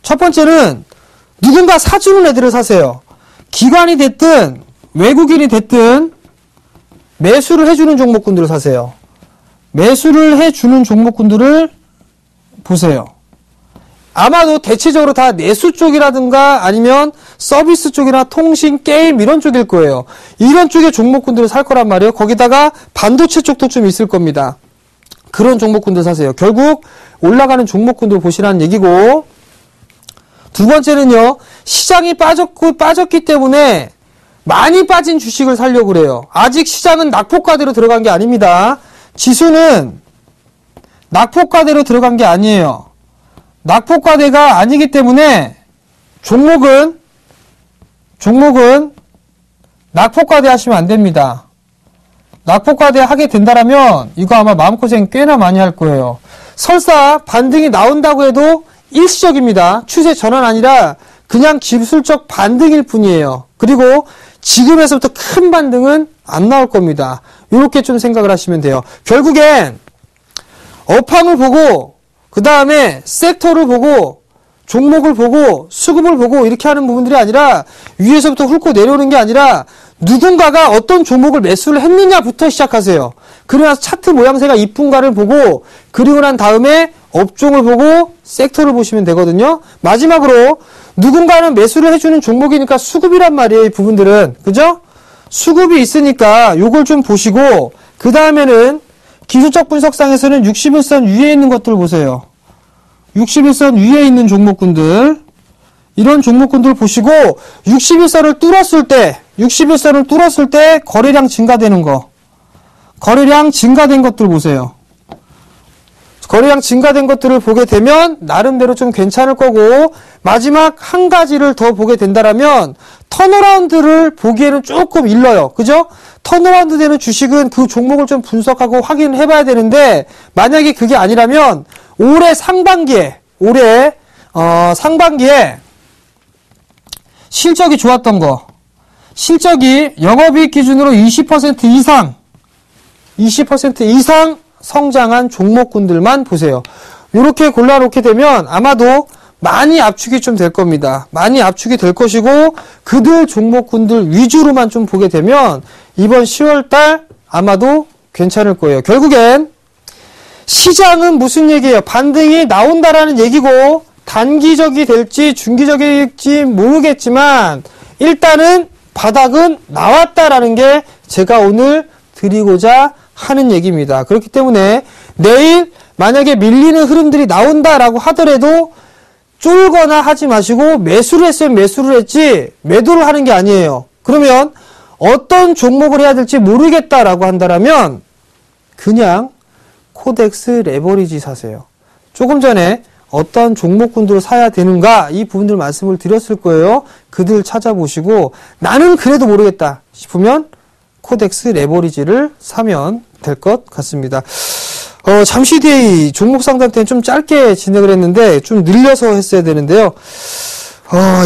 첫 번째는 누군가 사주는 애들을 사세요. 기관이 됐든 외국인이 됐든 매수를 해주는 종목군들을 사세요. 매수를 해주는 종목군들을 보세요. 아마도 대체적으로 다 내수 쪽이라든가 아니면 서비스 쪽이나 통신, 게임 이런 쪽일 거예요. 이런 쪽의 종목군들을 살 거란 말이에요. 거기다가 반도체 쪽도 좀 있을 겁니다. 그런 종목군들 사세요. 결국 올라가는 종목군들 보시라는 얘기고, 두 번째는요, 시장이 빠졌기 때문에 많이 빠진 주식을 살려고 그래요. 아직 시장은 낙폭과대로 들어간 게 아닙니다. 지수는 낙폭과대로 들어간 게 아니에요. 낙폭과대가 아니기 때문에 종목은 낙폭과대 하시면 안 됩니다. 낙폭과대 하게 된다라면 이거 아마 마음고생 꽤나 많이 할 거예요. 설사 반등이 나온다고 해도 일시적입니다. 추세 전환 아니라 그냥 기술적 반등일 뿐이에요. 그리고 지금에서부터 큰 반등은 안 나올 겁니다. 이렇게 좀 생각을 하시면 돼요. 결국엔 업황을 보고 그 다음에 섹터를 보고 종목을 보고 수급을 보고 이렇게 하는 부분들이 아니라 위에서부터 훑고 내려오는 게 아니라 누군가가 어떤 종목을 매수를 했느냐부터 시작하세요. 그러고 나서 차트 모양새가 이쁜가를 보고, 그리고 난 다음에 업종을 보고 섹터를 보시면 되거든요. 마지막으로 누군가는 매수를 해주는 종목이니까 수급이란 말이에요. 이 부분들은. 그죠? 수급이 있으니까 요걸 좀 보시고, 그 다음에는 기술적 분석상에서는 61선 위에 있는 것들 보세요. 61선 위에 있는 종목군들, 이런 종목군들 보시고 61선을 뚫었을 때 거래량 증가되는 거, 거래량 증가된 것들 보세요. 거래량 증가된 것들을 보게 되면 나름대로 좀 괜찮을 거고, 마지막 한 가지를 더 보게 된다라면 턴어라운드를 보기에는 조금 일러요. 그죠? 턴어라운드 되는 주식은 그 종목을 좀 분석하고 확인을 해봐야 되는데, 만약에 그게 아니라면 올해 상반기에 실적이 좋았던 거, 실적이 영업이익 기준으로 20% 이상 성장한 종목군들만 보세요. 이렇게 골라놓게 되면 아마도 많이 압축이 좀 될 겁니다. 많이 압축이 될 것이고, 그들 종목군들 위주로만 좀 보게 되면 이번 10월달 아마도 괜찮을 거예요. 결국엔 시장은 무슨 얘기예요? 반등이 나온다라는 얘기고, 단기적이 될지 중기적일지 모르겠지만 일단은 바닥은 나왔다라는 게 제가 오늘 드리고자 하는 얘기입니다. 그렇기 때문에 내일 만약에 밀리는 흐름들이 나온다라고 하더라도 쫄거나 하지 마시고 매수를 했으면 매수를 했지 매도를 하는 게 아니에요. 그러면 어떤 종목을 해야 될지 모르겠다라고 한다라면 그냥 코덱스 레버리지 사세요. 조금 전에 어떤 종목군들을 사야 되는가 이 부분들 말씀을 드렸을 거예요. 그들 찾아보시고 나는 그래도 모르겠다 싶으면 코덱스 레버리지를 사면 될 것 같습니다. 잠시 뒤에 이 종목 상담 때는 좀 짧게 진행을 했는데 좀 늘려서 했어야 되는데요.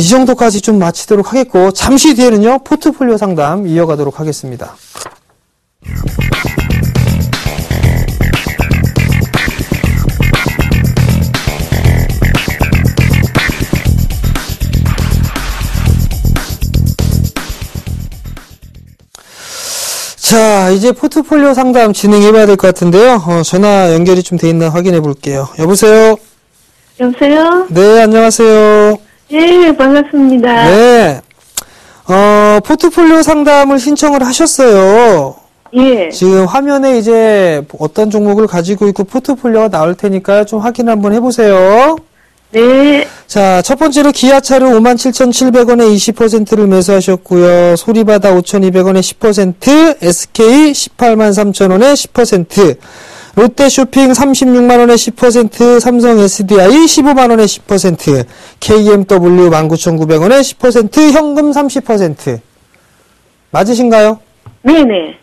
이 정도까지 좀 마치도록 하겠고 잠시 뒤에는요 포트폴리오 상담 이어가도록 하겠습니다. 자, 이제 포트폴리오 상담 진행해봐야 될 것 같은데요. 전화 연결이 좀 돼 있나 확인해 볼게요. 여보세요? 여보세요? 네, 안녕하세요. 네, 반갑습니다. 네. 포트폴리오 상담을 신청을 하셨어요. 예. 지금 화면에 이제 어떤 종목을 가지고 있고 포트폴리오가 나올 테니까요. 좀 확인 한번 해보세요. 네. 자, 첫 번째로 기아차를 57,700원에 20%를 매수하셨고요. 소리바다 5,200원에 10%, SK 183,000원에 10%, 롯데쇼핑 36만원에 10%, 삼성 SDI 15만원에 10%, KMW 19,900원에 10%, 현금 30%. 맞으신가요? 네네.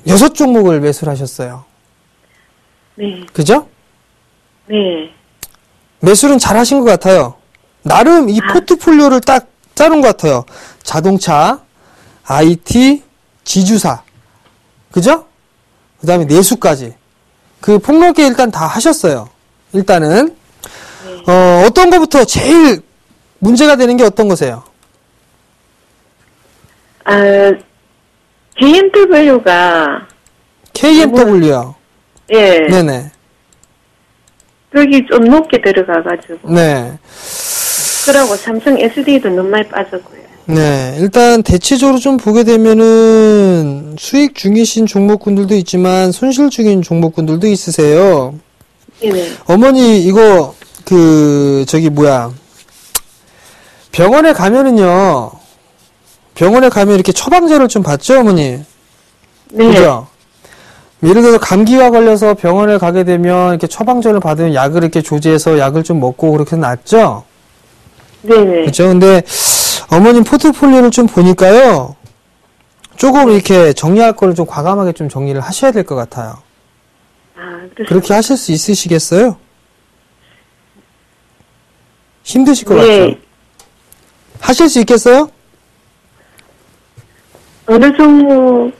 6종목을 매수를 하셨어요. 네. 그죠? 네. 매수는 잘 하신 것 같아요. 나름 이 포트폴리오를 딱 짜는 것 같아요. 자동차, IT, 지주사. 그죠? 그 다음에 내수까지. 그 폭넓게 일단 다 하셨어요. 일단은. 네. 어떤 거부터 제일 문제가 되는 게 어떤 거세요? KMW가. KMW요. 예. 네네. 여기 좀 높게 들어가가지고. 네. 그러고 삼성 SD도 너무 많이 빠졌고요. 네. 일단 대체적으로 좀 보게 되면은 수익 중이신 종목군들도 있지만 손실 중인 종목군들도 있으세요. 네네. 어머니 이거 병원에 가면은요. 병원에 가면 이렇게 처방전을 좀 받죠, 어머니? 네. 그죠? 예를 들어서 감기가 걸려서 병원에 가게 되면 이렇게 처방전을 받으면 약을 이렇게 조제해서 약을 좀 먹고 그렇게 낫죠? 네네. 그렇죠? 근데 어머님 포트폴리오를 좀 보니까요. 조금 이렇게 정리할 거를 좀 과감하게 좀 정리를 하셔야 될 것 같아요. 그렇습니다. 그렇게 하실 수 있으시겠어요? 힘드실 것 네. 같죠? 하실 수 있겠어요? 어느 종목?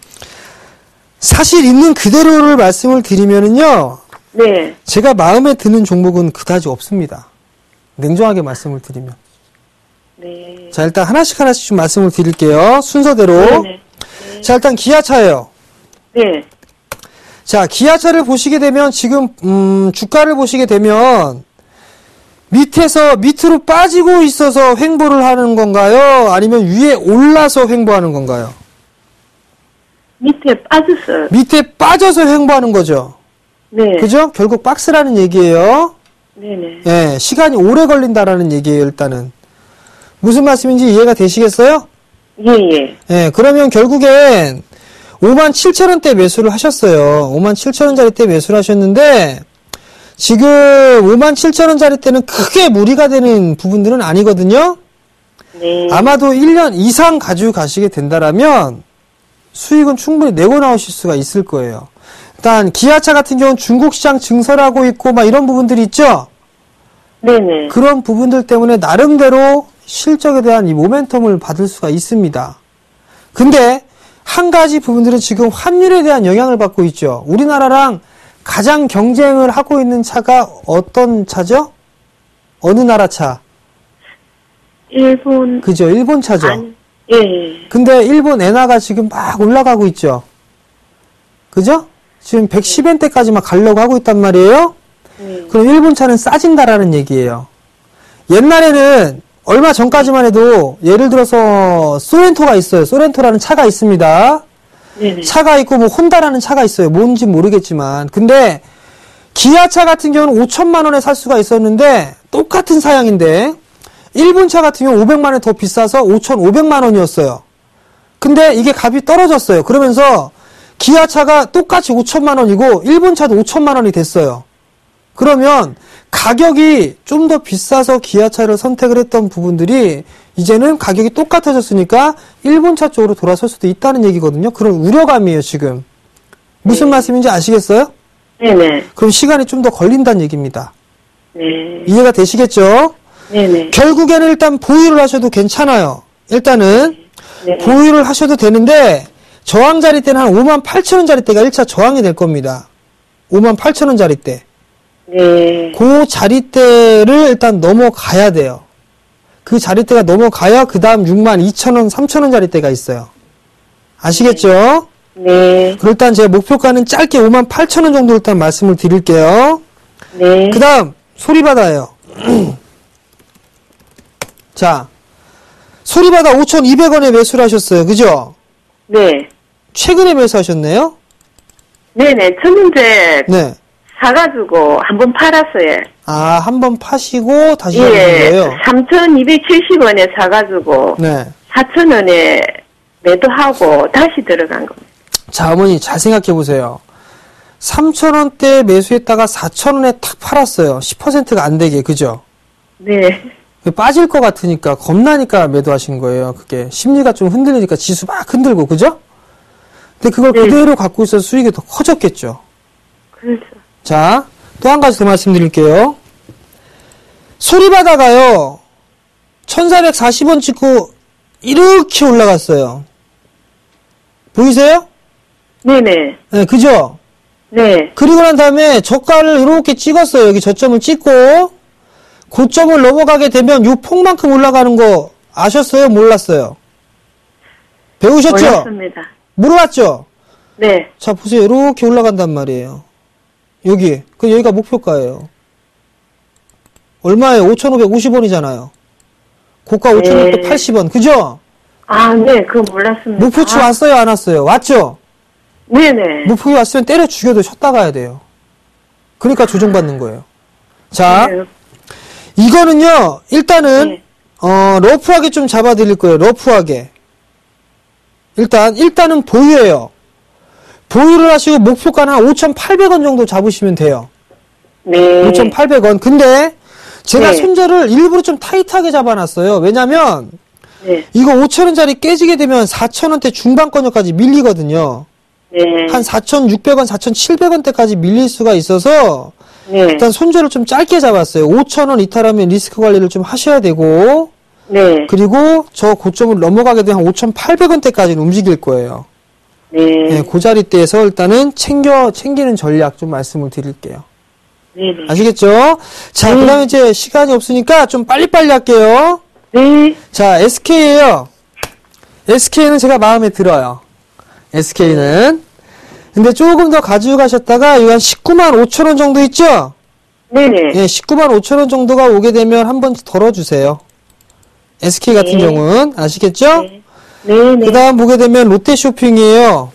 사실 있는 그대로를 말씀을 드리면은요. 네. 제가 마음에 드는 종목은 그다지 없습니다. 냉정하게 말씀을 드리면. 네. 자, 일단 하나씩 좀 말씀을 드릴게요. 순서대로. 네네. 네. 자, 일단 기아차예요. 네. 자, 기아차를 보시게 되면 지금 주가를 보시게 되면 밑에서 밑으로 빠지고 있어서 횡보를 하는 건가요? 아니면 위에 올라서 횡보하는 건가요? 밑에 빠졌어요. 밑에 빠져서 횡보하는 거죠. 네. 그죠? 결국 박스라는 얘기예요. 네네. 예, 시간이 오래 걸린다라는 얘기예요, 일단은. 무슨 말씀인지 이해가 되시겠어요? 예. 예, 그러면 결국엔 57,000원대 매수를 하셨어요. 57,000원짜리 때 매수를 하셨는데 지금 57,000원짜리 때는 크게 무리가 되는 부분들은 아니거든요. 네. 아마도 1년 이상 가지고 가시게 된다라면 수익은 충분히 내고 나오실 수가 있을 거예요. 일단 기아차 같은 경우는 중국 시장 증설하고 있고 막 이런 부분들이 있죠. 네네. 그런 부분들 때문에 나름대로 실적에 대한 이 모멘텀을 받을 수가 있습니다. 근데 한 가지 부분들은 지금 환율에 대한 영향을 받고 있죠. 우리나라랑 가장 경쟁을 하고 있는 차가 어떤 차죠? 어느 나라 차? 일본. 그죠? 일본 차죠. 예. 근데 일본 엔화가 지금 막 올라가고 있죠. 그죠? 지금 110엔대까지 막 가려고 하고 있단 말이에요. 그럼 일본 차는 싸진다라는 얘기예요. 옛날에는 얼마 전까지만 해도 예를 들어서 소렌토가 있어요. 소렌토라는 차가 있습니다. 네네. 차가 있고 뭐 혼다라는 차가 있어요. 뭔지 모르겠지만. 근데 기아차 같은 경우는 5천만 원에 살 수가 있었는데 똑같은 사양인데 일본차 같은 경우 500만 원 더 비싸서 5,500만 원이었어요. 근데 이게 값이 떨어졌어요. 그러면서 기아차가 똑같이 5천만 원이고 일본차도 5천만 원이 됐어요. 그러면 가격이 좀 더 비싸서 기아차를 선택을 했던 부분들이 이제는 가격이 똑같아졌으니까 일본차 쪽으로 돌아설 수도 있다는 얘기거든요. 그런 우려감이에요, 지금. 무슨 말씀인지 아시겠어요? 네네. 그럼 시간이 좀 더 걸린다는 얘기입니다. 네. 이해가 되시겠죠? 네네. 결국에는 일단 보유를 하셔도 괜찮아요. 일단은 네. 보유를 하셔도 되는데 저항 자리대는 한 58,000원짜리대가 1차 저항이 될 겁니다. 58,000원짜리대. 네. 그 자리대를 일단 넘어가야 돼요. 그 자리대가 넘어가야 그 다음 62,000원, 3,000원짜리대가 있어요. 아시겠죠? 네. 그럼 일단 제가 목표가는 짧게 58,000원 정도 일단 말씀을 드릴게요. 네. 그 다음 소리바다예요. 자, 소리바다 5,200원에 매수를 하셨어요. 그죠? 네. 최근에 매수하셨네요? 네네. 저는 이제 네. 사가지고 한번 팔았어요. 아, 한번 파시고 다시 사신 예. 거예요? 3,270원에 사가지고 네. 4,000원에 매도하고 다시 들어간 겁니다. 자, 어머니 잘 생각해 보세요. 3,000원대 매수했다가 4,000원에 탁 팔았어요. 10%가 안 되게. 그죠? 네. 빠질 것 같으니까 겁나니까 매도하신 거예요. 그게 심리가 좀 흔들리니까 지수 막 흔들고. 그죠? 근데 그걸 네. 그대로 갖고 있어서 수익이 더 커졌겠죠. 그렇죠. 자, 또 한 가지 더 말씀드릴게요. 소리바다가요, 1,440원 찍고 이렇게 올라갔어요. 보이세요? 네네. 네, 그죠? 네. 그리고 난 다음에 저가를 이렇게 찍었어요. 여기 저점을 찍고, 고점을 넘어가게 되면 요 폭만큼 올라가는 거 아셨어요? 몰랐어요? 배우셨죠? 몰랐습니다. 몰랐죠? 네. 자, 보세요. 이렇게 올라간단 말이에요. 여기가 목표가예요. 얼마예요? 5,550원이잖아요. 고가 5,680원. 그죠? 아, 네. 그거 몰랐습니다. 목표치 아, 왔어요? 안 왔어요? 왔죠? 네네. 목표치 왔으면 때려 죽여도 쉬었다 가야 돼요. 그러니까 조정받는 거예요. 자, 네. 이거는요, 일단은, 네. 러프하게 좀 잡아드릴 거예요. 러프하게. 일단은 보유예요. 보유를 하시고 목표가는 한 5,800원 정도 잡으시면 돼요. 네. 5,800원. 근데 제가 네. 손절을 일부러 좀 타이트하게 잡아놨어요. 왜냐면 네. 이거 5,000원짜리 깨지게 되면 4,000원대 중반권역까지 밀리거든요. 네. 한 4,600원, 4,700원대까지 밀릴 수가 있어서 네. 일단 손절을 좀 짧게 잡았어요. 5,000원 이탈하면 리스크 관리를 좀 하셔야 되고 네. 그리고 저 고점을 넘어가게 되면 한 5,800원대까지는 움직일 거예요. 네. 네, 그 자리대에서 일단은 챙기는 전략 좀 말씀을 드릴게요. 네. 아시겠죠? 자, 그 다음에 이제 시간이 없으니까 좀 빨리빨리 할게요. 네. 자, SK예요. SK는 제가 마음에 들어요. SK는. 근데 조금 더 가지고 가셨다가 이거 한 19만 5천 원 정도 있죠? 네네. 예, 19만 5천 원 정도가 오게 되면 한 번 덜어주세요. SK 같은 네. 경우는. 아시겠죠? 네. 네네. 그 다음 보게 되면 롯데쇼핑이에요.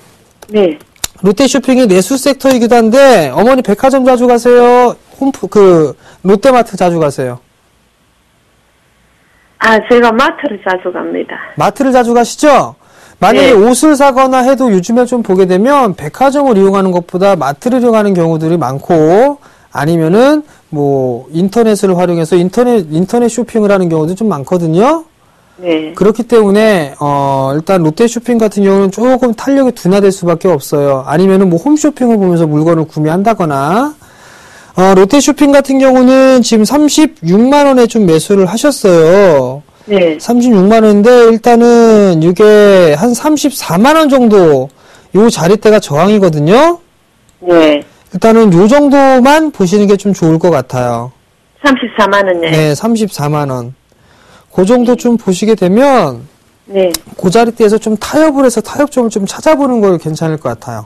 네. 롯데쇼핑이 내수 섹터이기도 한데, 어머니 백화점 자주 가세요? 롯데마트 자주 가세요? 아, 제가 마트를 자주 갑니다. 마트를 자주 가시죠? 만약에 네. 옷을 사거나 해도 요즘에 좀 보게 되면 백화점을 이용하는 것보다 마트를 이용하는 경우들이 많고 아니면은 뭐 인터넷을 활용해서 인터넷 쇼핑을 하는 경우도 좀 많거든요. 네. 그렇기 때문에 일단 롯데 쇼핑 같은 경우는 조금 탄력이 둔화될 수밖에 없어요. 아니면은 뭐 홈쇼핑을 보면서 물건을 구매한다거나 롯데 쇼핑 같은 경우는 지금 36만 원에 좀 매수를 하셨어요. 네. 36만 원인데 일단은 이게 한 34만 원 정도 요 자리대가 저항이거든요. 네. 일단은 요 정도만 보시는 게 좀 좋을 것 같아요. 34만 원네. 네, 34만 원. 그 정도 좀 보시게 되면 네. 그 자리대에서 좀 타협을 해서 타협점을 좀 찾아보는 걸 괜찮을 것 같아요.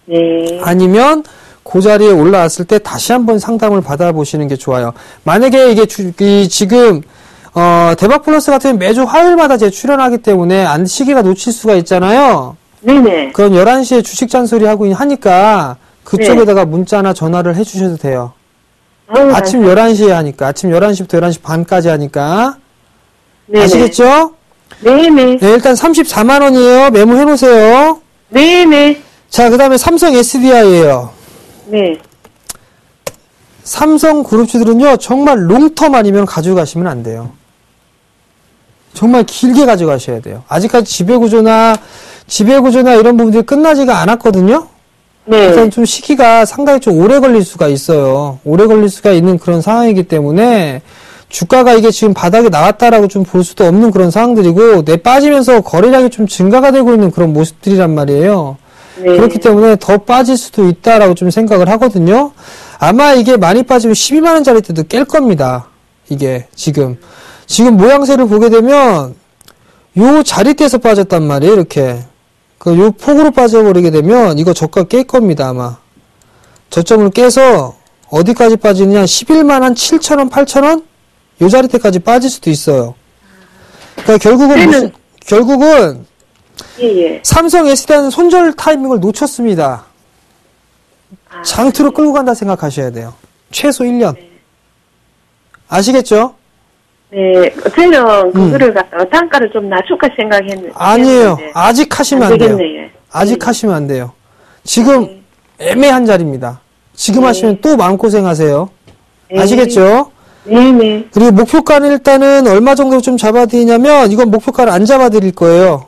네. 아니면 그 자리에 올라왔을 때 다시 한번 상담을 받아보시는 게 좋아요. 만약에 이게 지금 대박 플러스 같은 경우는 매주 화요일마다 제 출연하기 때문에 시기가 놓칠 수가 있잖아요. 네네. 그럼 11시에 주식 잔소리 하고 하니까 그쪽에다가 문자나 전화를 해주셔도 돼요. 아침 11시에 하니까, 아침 11시부터 11시 반까지 하니까. 네네. 아시겠죠? 네네. 네, 일단 34만 원이에요. 메모해 놓으세요. 네네. 자, 그 다음에 삼성 SDI예요. 네. 삼성 그룹주들은요, 정말 롱텀 아니면 가져가시면 안 돼요. 정말 길게 가져가셔야 돼요. 아직까지 지배구조나 이런 부분들이 끝나지가 않았거든요. 네. 일단 좀 시기가 상당히 좀 오래 걸릴 수가 있어요. 오래 걸릴 수가 있는 그런 상황이기 때문에 주가가 이게 지금 바닥에 나왔다라고 좀 볼 수도 없는 그런 상황들이고, 내 빠지면서 거래량이 좀 증가가 되고 있는 그런 모습들이란 말이에요. 네. 그렇기 때문에 더 빠질 수도 있다라고 좀 생각을 하거든요. 아마 이게 많이 빠지면 12만원짜리 때도 깰 겁니다. 이게 지금 모양새를 보게 되면 요 자리대에서 빠졌단 말이에요. 이렇게 요 폭으로 빠져버리게 되면 이거 저가 깰 겁니다. 아마 저점을 깨서 어디까지 빠지느냐, 11만 7천원 8천원 요 자리대까지 빠질 수도 있어요. 그러니까 결국은 예. 삼성 SDI는 손절 타이밍을 놓쳤습니다. 장투로 끌고 간다 생각하셔야 돼요. 최소 1년. 아시겠죠? 네. 저는 그거를 갖다가 단가를 좀 낮출까 생각했는데. 아니에요. 아직 하시면 안 돼요. 되겠네요. 아직 하시면 안 돼요. 지금 애매한 자리입니다. 지금 하시면 또 마음고생하세요. 아시겠죠? 네네. 그리고 목표가는 일단은 얼마 정도 좀 잡아드리냐면, 이건 목표가를 안 잡아드릴 거예요.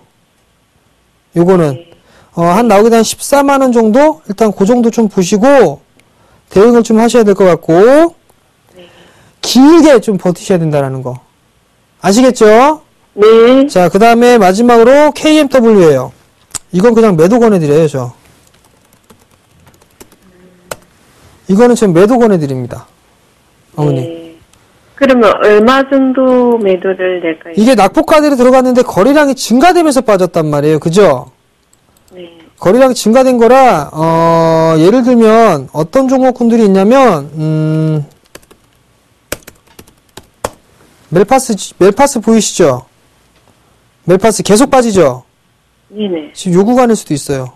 요거는 한 나오게 된 14만원 정도? 일단 그 정도 좀 보시고 대응을 좀 하셔야 될 것 같고, 길게 좀 버티셔야 된다라는 거. 아시겠죠? 네. 자, 그 다음에 마지막으로 KMW예요. 이건 그냥 매도 권해드려요, 저. 이거는 지금 매도 권해드립니다. 어머니. 네. 그러면 얼마 정도 매도를 낼까요? 이게 낙폭카드로 들어갔는데 거래량이 증가되면서 빠졌단 말이에요. 그죠? 네. 거래량이 증가된 거라, 예를 들면, 어떤 종목군들이 있냐면, 멜파스 보이시죠? 멜파스 계속 빠지죠? 네네. 지금 요 구간일 수도 있어요.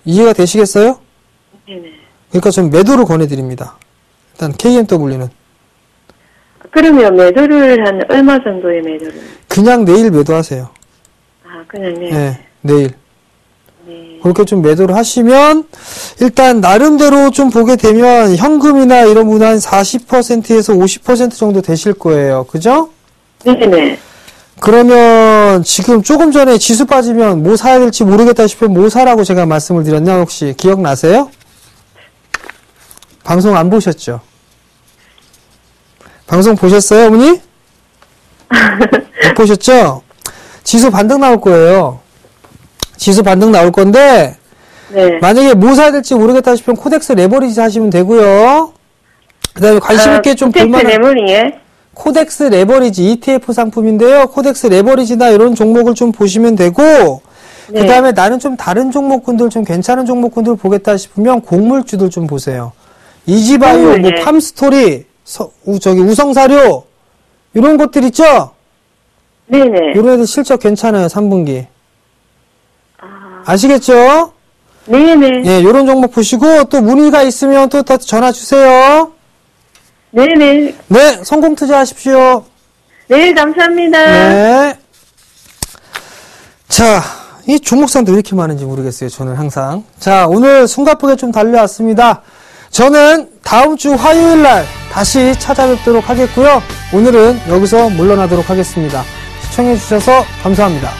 이해가 되시겠어요? 네네. 그러니까 좀 매도를 권해드립니다. 일단 KMW는. 그러면 매도를 한 얼마 정도의 매도를? 그냥 내일 매도하세요. 그냥 네. 네, 내일. 네. 그렇게 좀 매도를 하시면, 일단 나름대로 좀 보게 되면 현금이나 이런 부분 한 40%에서 50% 정도 되실 거예요. 그죠? 네네. 그러면 지금 조금 전에 지수 빠지면 뭐 사야 될지 모르겠다 싶으면 뭐 사라고 제가 말씀을 드렸나, 혹시 기억나세요? 방송 안 보셨죠? 방송 보셨어요, 어머니? 못 보셨죠? 지수 반등 나올 거예요. 지수 반등 나올 건데, 네. 만약에 뭐 사야 될지 모르겠다 싶으면 코덱스 레버리지 하시면 되고요. 그 다음에 관심 있게 좀 볼만한 레버리에? 코덱스 레버리지 ETF 상품인데요. 코덱스 레버리지나 이런 종목을 좀 보시면 되고, 네. 그 다음에 나는 좀 다른 종목군들, 좀 괜찮은 종목군들 보겠다 싶으면 곡물주들 좀 보세요. 이지바이오, 뭐 네. 팜스토리, 우성사료 이런 것들 있죠? 네네. 이런 애들 실적 괜찮아요. 3분기. 아시겠죠? 네네. 예, 요런 종목 보시고 또 문의가 있으면 또 전화 주세요. 네네. 네, 성공 투자하십시오. 네, 감사합니다. 네. 자, 이 종목상도 왜 이렇게 많은지 모르겠어요. 저는 항상. 자, 오늘 숨가쁘게 좀 달려왔습니다. 저는 다음 주 화요일 날 다시 찾아뵙도록 하겠고요. 오늘은 여기서 물러나도록 하겠습니다. 시청해 주셔서 감사합니다.